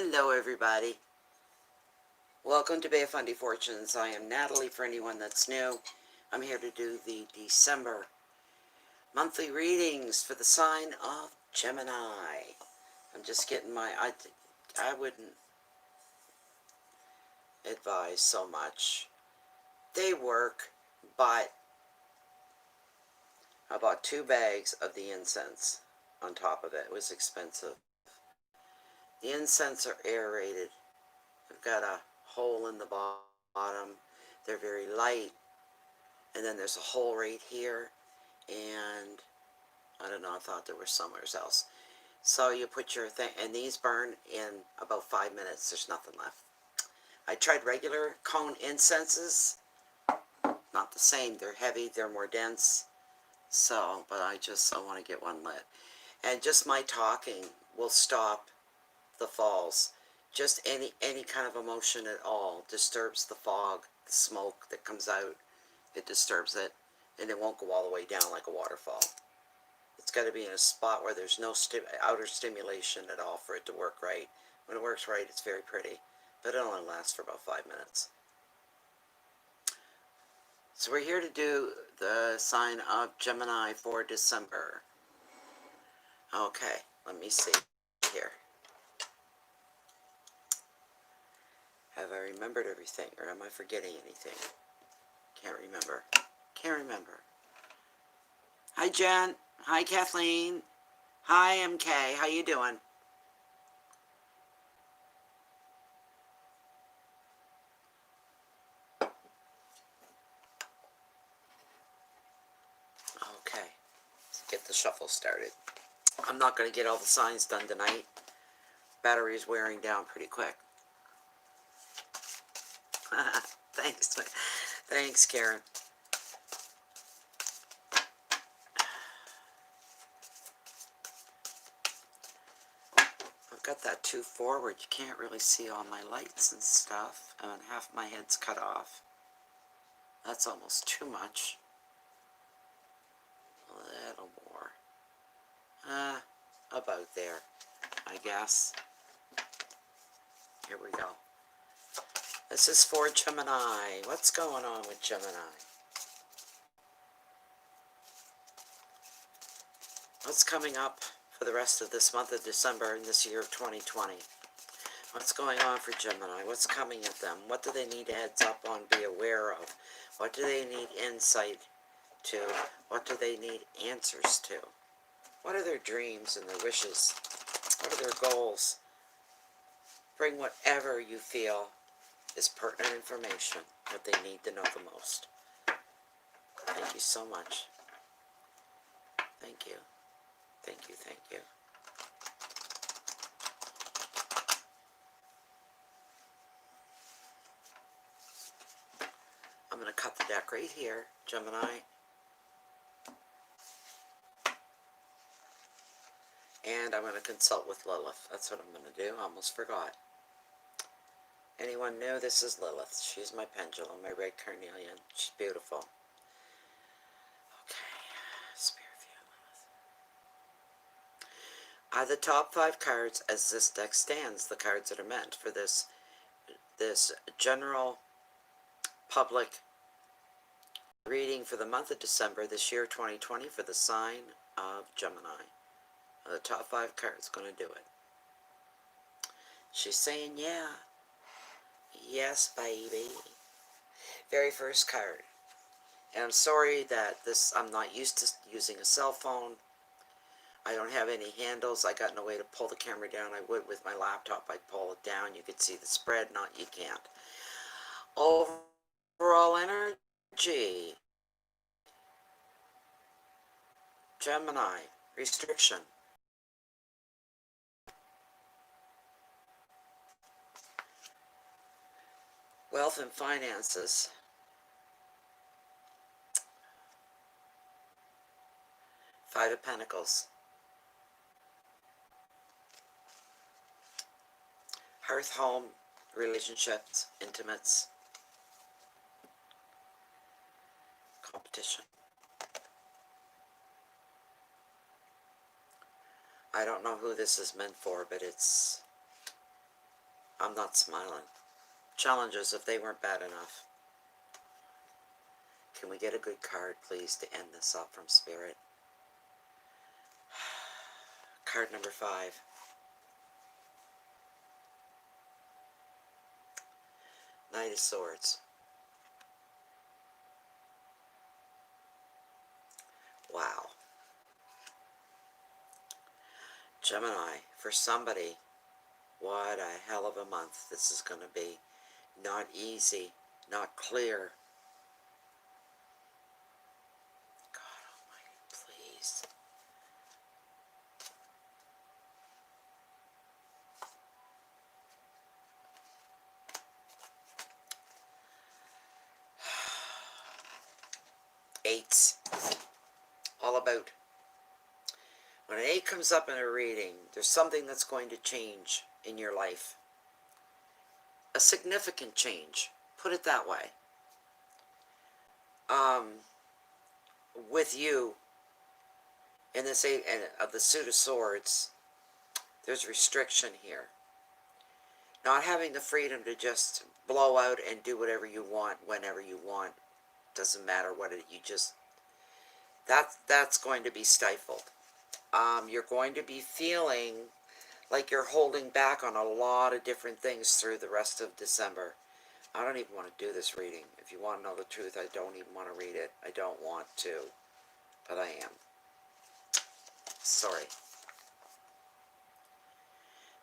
Hello everybody. Welcome to Bay of Fundy Fortunes. I am Natalie for anyone that's new. I'm here to do the December monthly readings for the sign of Gemini. I'm just getting I wouldn't advise so much. They work, but I bought 2 bags of the incense on top of it. It was expensive. The incense are aerated. They've got a hole in the bottom. They're very light. And then there's a hole right here. And I don't know, I thought there was somewhere else. So you put your thing, and these burn in about 5 minutes. There's nothing left. I tried regular cone incenses. Not the same. They're heavy. They're more dense. So, but I want to get one lit. And just my talking will stop the falls. Just any kind of emotion at all disturbs the fog, the smoke that comes out. It disturbs it, and it won't go all the way down like a waterfall. It's got to be in a spot where there's no outer stimulation at all for it to work right. When it works right, it's very pretty, but it only lasts for about 5 minutes. So we're here to do the sign of Gemini for December. Okay, let me see here. Have I remembered everything, or am I forgetting anything? Can't remember. Hi, Jen. Hi, Kathleen. Hi, MK. How you doing? Okay. Let's get the shuffle started. I'm not going to get all the signs done tonight. Battery is wearing down pretty quick. Thanks, Karen. I've got that too forward. You can't really see all my lights and stuff. And half my head's cut off. That's almost too much. A little more. About there, I guess. Here we go. This is for Gemini. What's going on with Gemini? What's coming up for the rest of this month of December in this year of 2020? What's going on for Gemini? What's coming at them? What do they need to heads up on, be aware of? What do they need insight to? What do they need answers to? What are their dreams and their wishes? What are their goals? Bring whatever you feel is pertinent information that they need to know the most. Thank you so much. Thank you. Thank you, thank you. I'm going to cut the deck right here, Gemini. And I'm going to consult with Lilith. That's what I'm going to do. I almost forgot. Anyone new? This is Lilith. She's my pendulum, my red carnelian. She's beautiful. Okay. Spirit view, Lilith. The top 5 cards as this deck stands, the cards that are meant for this general public reading for the month of December this year, 2020, for the sign of Gemini. The top 5 cards going to do it. She's saying, yeah. Yes, baby. Very first card. And I'm sorry that I'm not used to using a cell phone. I don't have any handles. I got no way to pull the camera down. I would with my laptop. I'd pull it down. You could see the spread. Not, you can't. Overall energy. Gemini. Restriction. Wealth and finances. Five of Pentacles. Hearth, home, relationships, intimates, competition. I don't know who this is meant for, but it's I'm not smiling. Challenges if they weren't bad enough. Can we get a good card, please, to end this up from Spirit? Card number 5. Knight of Swords. Wow. Gemini, for somebody, what a hell of a month this is going to be. Not easy, not clear. God almighty, please. Eights. All about. When an 8 comes up in a reading, there's something that's going to change in your life. A significant change. Put it that way. With you, in this 8 of the suit of swords, there's restriction here. Not having the freedom to just blow out and do whatever you want, whenever you want. Doesn't matter what it, you just, that's going to be stifled. You're going to be feeling like you're holding back on a lot of different things through the rest of December. I don't even want to do this reading. If you want to know the truth, I don't even want to read it. I don't want to, but I am. Sorry.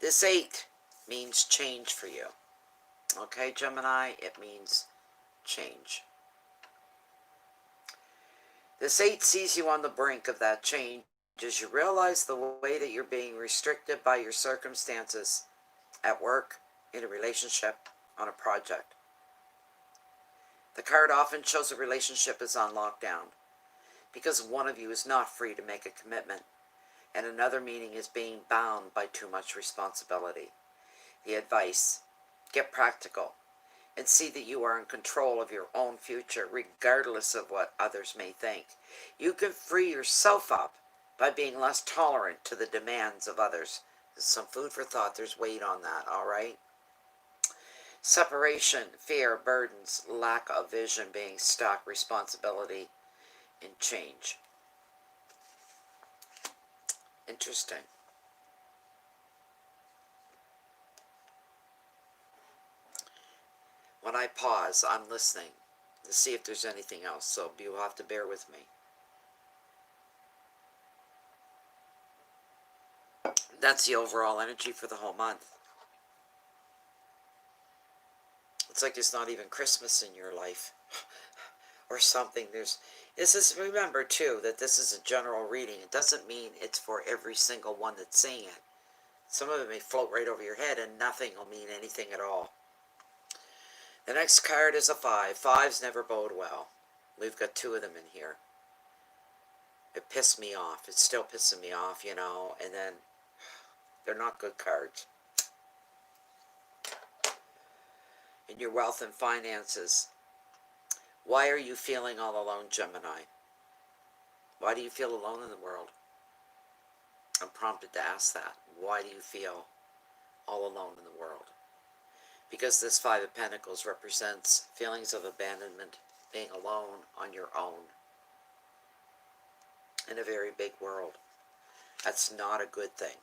This 8 means change for you. Okay, Gemini, it means change. This 8 sees you on the brink of that change as you realize the way that you're being restricted by your circumstances at work, in a relationship, on a project. The card often shows a relationship is on lockdown because one of you is not free to make a commitment, and another meaning is being bound by too much responsibility. The advice: get practical and see that you are in control of your own future regardless of what others may think. You can free yourself up by being less tolerant to the demands of others. There's some food for thought. There's weight on that, all right? Separation, fear, burdens, lack of vision, being stuck, responsibility, and change. Interesting. When I pause, I'm listening to see if there's anything else, so you'll have to bear with me. That's the overall energy for the whole month. It's like there's not even Christmas in your life or something. This is, remember too, that this is a general reading. It doesn't mean it's for every single one that's saying it. Some of it may float right over your head and nothing will mean anything at all. The next card is a 5. 5s never bode well. We've got 2 of them in here. It pissed me off. It's still pissing me off, you know, and then they're not good cards. In your wealth and finances, why are you feeling all alone, Gemini? Why do you feel alone in the world? I'm prompted to ask that. Why do you feel all alone in the world? Because this 5 of Pentacles represents feelings of abandonment, being alone on your own in a very big world. That's not a good thing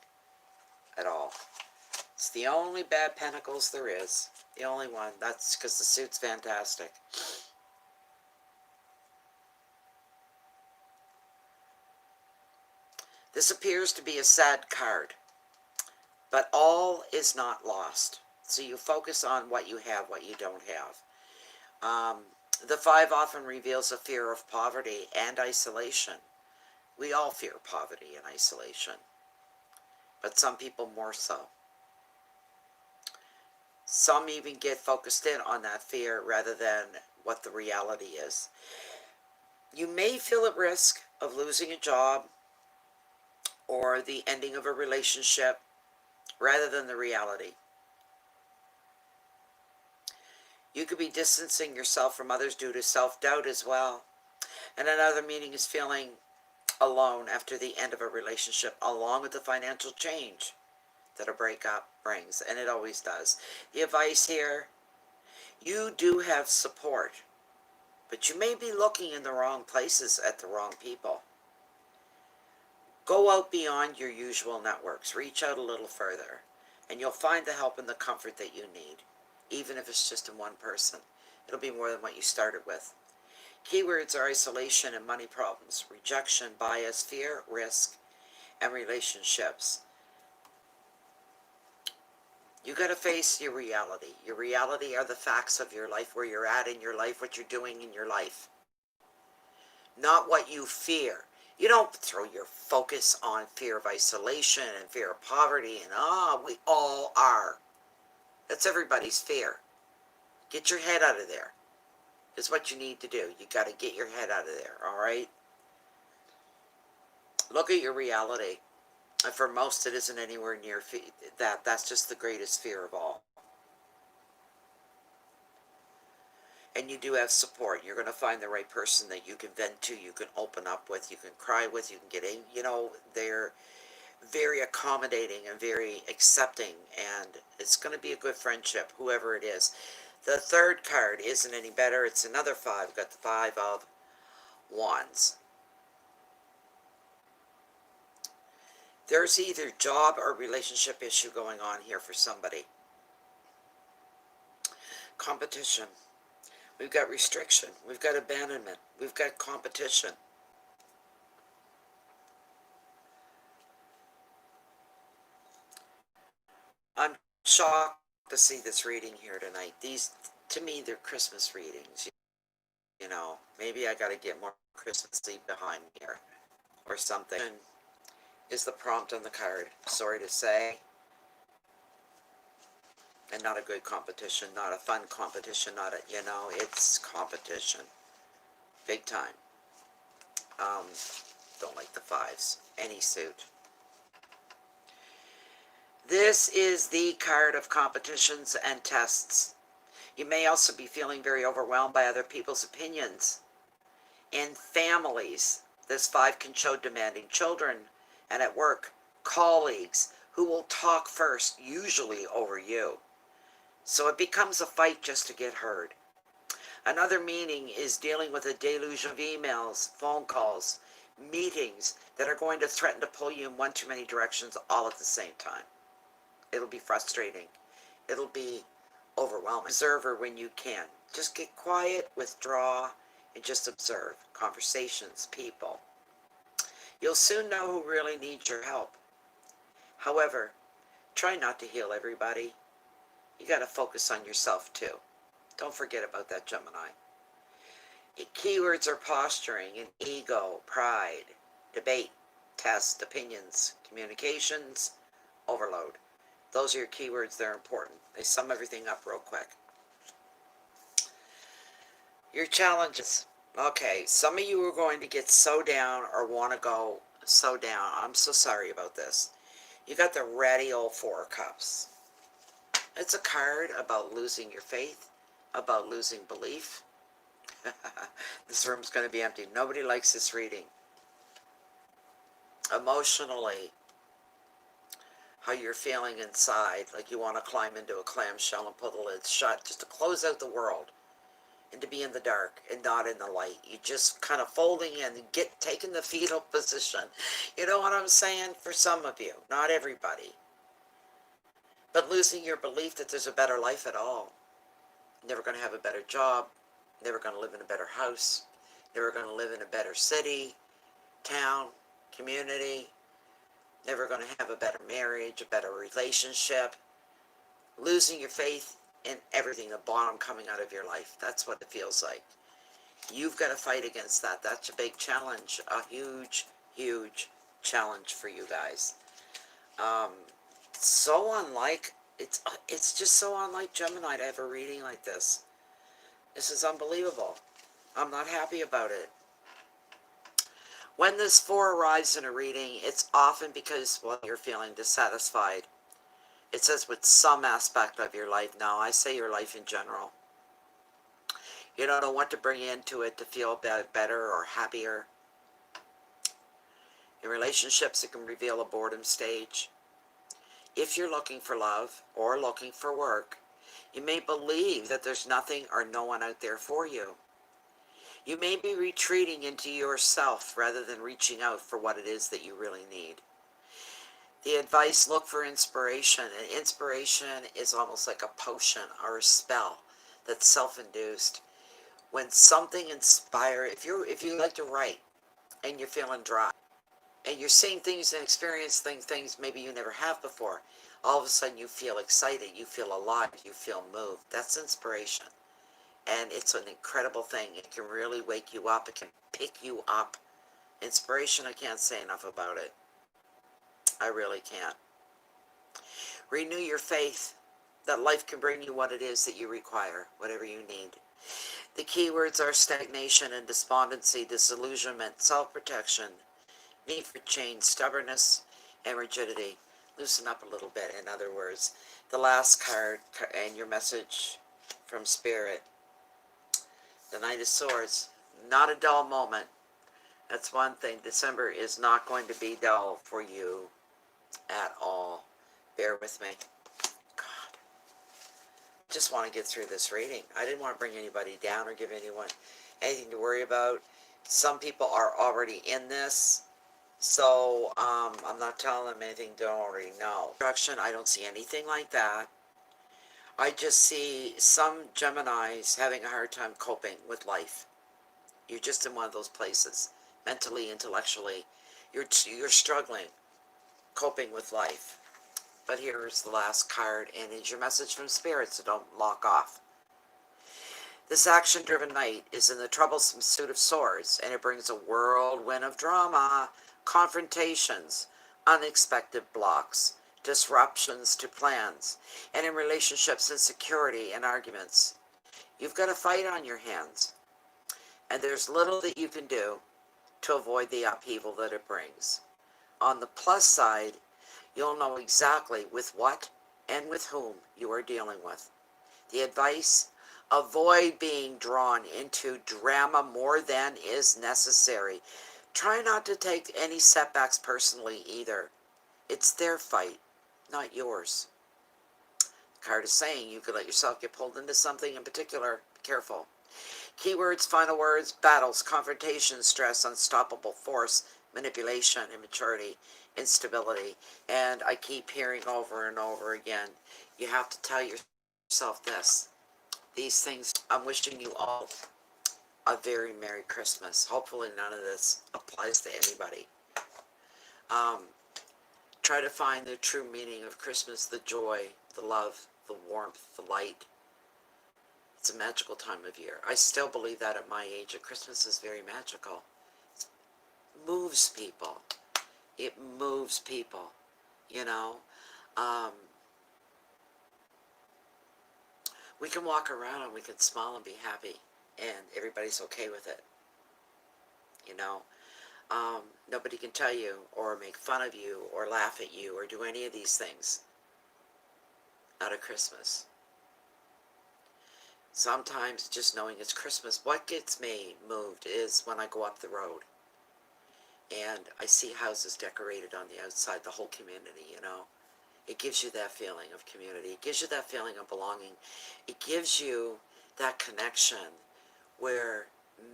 at all. It's the only bad Pentacles there is. The only one. That's because the suit's fantastic. This appears to be a sad card, but all is not lost. So you focus on what you have, what you don't have. The 5 often reveals a fear of poverty and isolation. We all fear poverty and isolation, but some people more so. Some even get focused in on that fear rather than what the reality is. You may feel at risk of losing a job or the ending of a relationship rather than the reality. You could be distancing yourself from others due to self-doubt as well. And another meaning is feeling alone after the end of a relationship, along with the financial change. that a breakup brings, and it always does. The advice here, you do have support, but you may be looking in the wrong places at the wrong people. Go out beyond your usual networks. Reach out a little further, and you'll find the help and the comfort that you need, even if it's just in one person. It'll be more than what you started with. Keywords are isolation and money problems, rejection, bias, fear, risk, and relationships. You got to face your reality. Your reality are the facts of your life, where you're at in your life, what you're doing in your life. Not what you fear. You don't throw your focus on fear of isolation and fear of poverty and, we all are. That's everybody's fear. Get your head out of there. Is what you need to do. You got to get your head out of there, all right? Look at your reality. And for most, it isn't anywhere near that. That's just the greatest fear of all. And you do have support. You're going to find the right person that you can vent to, you can open up with, you can cry with, you can get in. You know, they're very accommodating and very accepting, and it's going to be a good friendship, whoever it is. The third card isn't any better. It's another 5. We've got the 5 of Wands. There's either job or relationship issue going on here for somebody. Competition. We've got restriction. We've got abandonment. We've got competition. I'm shocked to see this reading here tonight. These, to me, they're Christmas readings. You know, maybe I got to get more Christmassy behind me here or something. Is the prompt on the card. Sorry to say. And not a good competition, not a fun competition, not a, you know, it's competition. Big time. Don't like the 5s. Any suit. This is the card of competitions and tests. You may also be feeling very overwhelmed by other people's opinions. In families, this 5 can show demanding children, and at work, colleagues who will talk first, usually over you. So it becomes a fight just to get heard. Another meaning is dealing with a deluge of emails, phone calls, meetings that are going to threaten to pull you in one too many directions all at the same time. It'll be frustrating. It'll be overwhelming. Observer when you can. Just get quiet, withdraw, and just observe conversations, people. You'll soon know who really needs your help. However, try not to heal everybody. You got to focus on yourself too. Don't forget about that, Gemini. Keywords are posturing and ego, pride, debate, test, opinions, communications, overload. Those are your keywords. They're important. They sum everything up real quick. Your challenges. Okay, some of you are going to get so down or want to go so down. I'm so sorry about this. You got the ratty old 4 of Cups. It's a card about losing your faith, about losing belief. This room's going to be empty. Nobody likes this reading. Emotionally, how you're feeling inside, like you want to climb into a clamshell and pull the lid shut just to close out the world and to be in the dark and not in the light. You just kind of folding in and taking the fetal position. You know what I'm saying? For some of you, not everybody. But losing your belief that there's a better life at all. Never going to have a better job. Never going to live in a better house. Never going to live in a better city, town, community. Never going to have a better marriage, a better relationship. Losing your faith in everything, the bottom coming out of your life. That's what it feels like. You've got to fight against that. That's a big challenge. A huge, huge challenge for you guys. So unlike, it's just so unlike Gemini to have a reading like this. This is unbelievable. I'm not happy about it. When this 4 arrives in a reading, it's often because, well, you're feeling dissatisfied. It says with some aspect of your life. Now, I say your life in general. You don't know what to bring into it to feel better or happier. In relationships, it can reveal a boredom stage. If you're looking for love or looking for work, you may believe that there's nothing or no one out there for you. You may be retreating into yourself rather than reaching out for what it is that you really need. The advice, look for inspiration, and inspiration is almost like a potion or a spell that's self-induced. When something inspires, if you like to write and you're feeling dry, and you're seeing things and experiencing things maybe you never have before, all of a sudden you feel excited, you feel alive, you feel moved. That's inspiration. And it's an incredible thing. It can really wake you up. It can pick you up. Inspiration, I can't say enough about it. I really can't. Renew your faith that life can bring you what it is that you require, whatever you need. The keywords are stagnation and despondency, disillusionment, self-protection, need for change, stubbornness, and rigidity. Loosen up a little bit, in other words. The last card and your message from Spirit. The Knight of Swords. Not a dull moment. That's one thing. December is not going to be dull for you at all. Bear with me. God. Just want to get through this reading. I didn't want to bring anybody down or give anyone anything to worry about. Some people are already in this, so I'm not telling them anything they don't already know. Instruction, I don't see anything like that. I just see some Geminis having a hard time coping with life. You're just in one of those places, mentally, intellectually. You're struggling, coping with life. But here's the last card, and it's your message from Spirit, so don't lock off. This action-driven knight is in the troublesome suit of swords, and it brings a whirlwind of drama, confrontations, unexpected blocks, disruptions to plans, and in relationships, insecurity, and arguments. You've got a fight on your hands, and there's little that you can do to avoid the upheaval that it brings. On the plus side, you'll know exactly with what and with whom you are dealing with. The advice, avoid being drawn into drama more than is necessary. Try not to take any setbacks personally either. It's their fight, not yours. The card is saying you could let yourself get pulled into something in particular. Be careful. Keywords, final words, battles, confrontation, stress, unstoppable force, manipulation, immaturity, instability. And I keep hearing over and over again, you have to tell yourself this. These things, I'm wishing you all a very Merry Christmas. Hopefully none of this applies to anybody. Try to find the true meaning of Christmas, the joy, the love, the warmth, the light. It's a magical time of year. I still believe that at my age, that Christmas is very magical. It moves people. It moves people, you know. We can walk around and we can smile and be happy, and everybody's okay with it, you know. Nobody can tell you or make fun of you or laugh at you or do any of these things out of Christmas. Sometimes just knowing it's Christmas, what gets me moved is when I go up the road and I see houses decorated on the outside, the whole community, you know. It gives you that feeling of community. It gives you that feeling of belonging. It gives you that connection where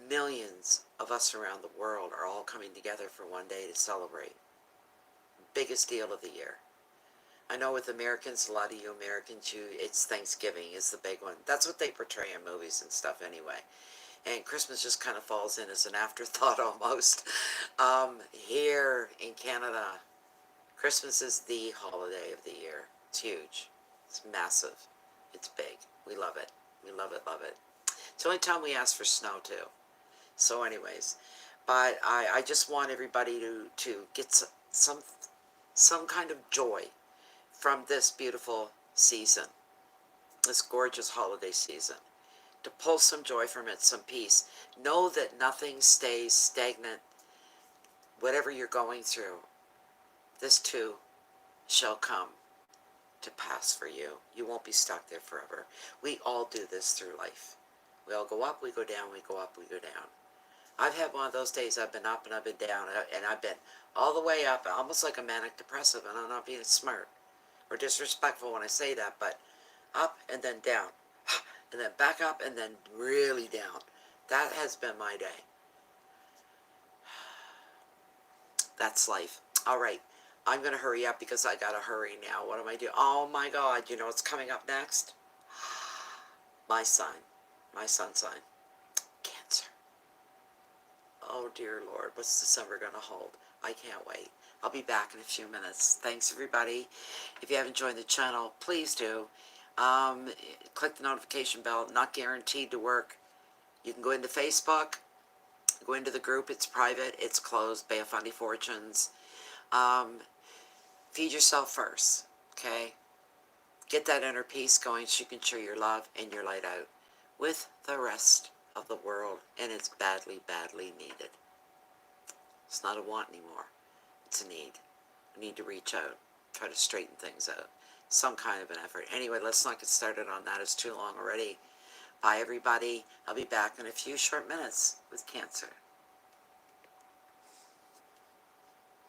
millions of us around the world are all coming together for one day to celebrate. Biggest deal of the year. I know with Americans, a lot of you Americans, it's Thanksgiving is the big one. That's what they portray in movies and stuff anyway. And Christmas just kind of falls in as an afterthought almost. Here in Canada, Christmas is the holiday of the year. It's huge. It's massive. It's big. We love it. We love it, love it. It's the only time we ask for snow, too. So anyways, but I just want everybody to get some kind of joy from this beautiful season, this gorgeous holiday season, to pull some joy from it, some peace. Know that nothing stays stagnant. Whatever you're going through, this too shall come to pass for you. You won't be stuck there forever. We all do this through life. We all go up, we go down, we go up, we go down. I've had one of those days I've been up and I've been down, and I've been all the way up, almost like a manic depressive, and I'm not being smart. or disrespectful when I say that, but up and then down, and then back up and then really down. That has been my day. That's life. All right. I'm going to hurry up because I got to hurry now. What am I doing? Oh my God. You know what's coming up next? My sign. My sun sign. Cancer. Oh dear Lord. What's December going to hold? I can't wait. I'll be back in a few minutes. Thanks everybody. If you haven't joined the channel, please do. Click the notification bell. Not guaranteed to work. You can go into Facebook. Go into the group. It's private. It's closed. Bay of Fundy Fortunes. Feed yourself first, okay? Get that inner peace going so you can share your love and your light out with the rest of the world, and it's badly, badly needed. It's not a want anymore. It's a need. We need to reach out, try to straighten things out. Some kind of an effort. Anyway, let's not get started on that. It's too long already. Bye, everybody. I'll be back in a few short minutes with Cancer.